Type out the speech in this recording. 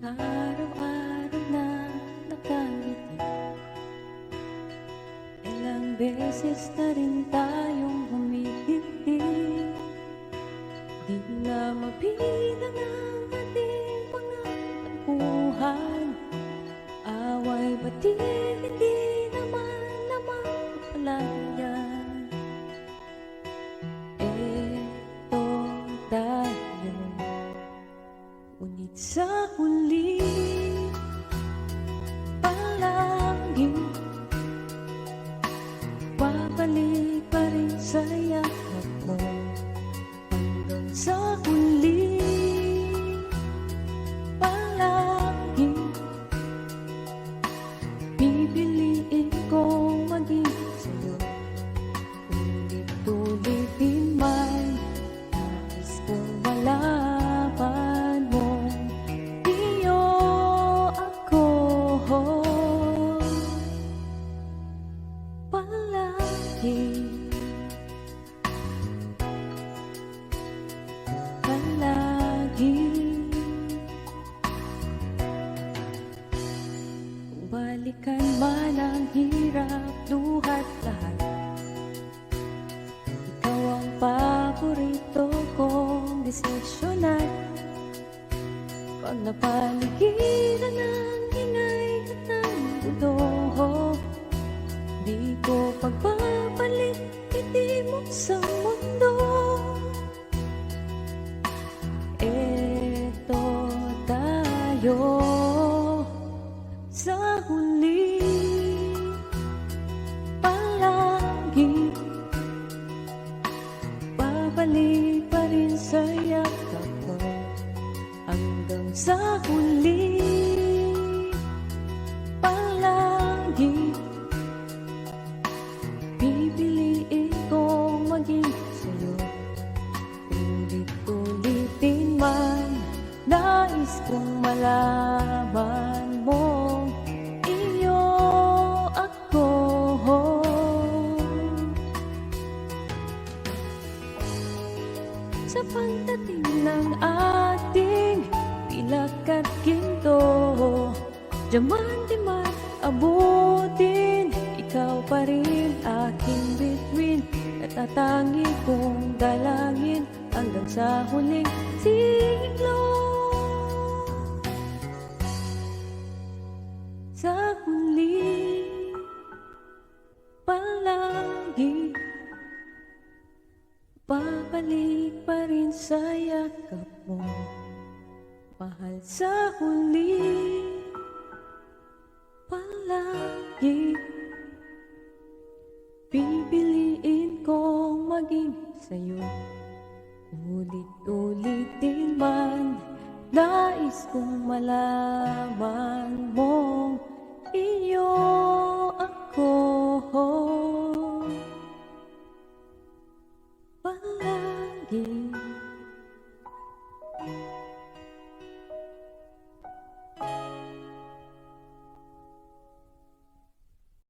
araw-araw na nakangiti. Ilang beses na rin tayong humihiti. Di na mabilang ang ating mga tagpuhan. Away ba't hindi naman palayan. Eto tayo, ngunit sa huli palagi babalik pa rin sa yakap mo. Hanggang sa huli palagi pipiliin kong maging sa'yo. Ulit-ulitin man, nais kong malaman mo, iyo ako palagi. Palagi. Kung balikan man ang hirap, duhat lahat, ikaw ang paborito kong desisyonan. Pag napaligiran ng ingay at ng gulo, di ko pagpapalit ngiti mo sa mundo. Eto tayo sa huli palagi babalik pa rin sa yakap mo. Hanggang sa huli palagi pipiliin kong maging sa'yo. Ulit-ulitin man, nais kong malaman mo, iyo ako sa pagdating ng ating pilak at ginto. Diamante man abutin, ikaw pa rin aking bituin. Natatangi kong dalangin hanggang sa huling siglo. Sa huli palagi babalik pa rin sa yakap mo. Mahal sa huli palagi pipiliin kong maging sa'yo. Ulit-ulitin man, nais kong malaman mo, iyo ako palagi.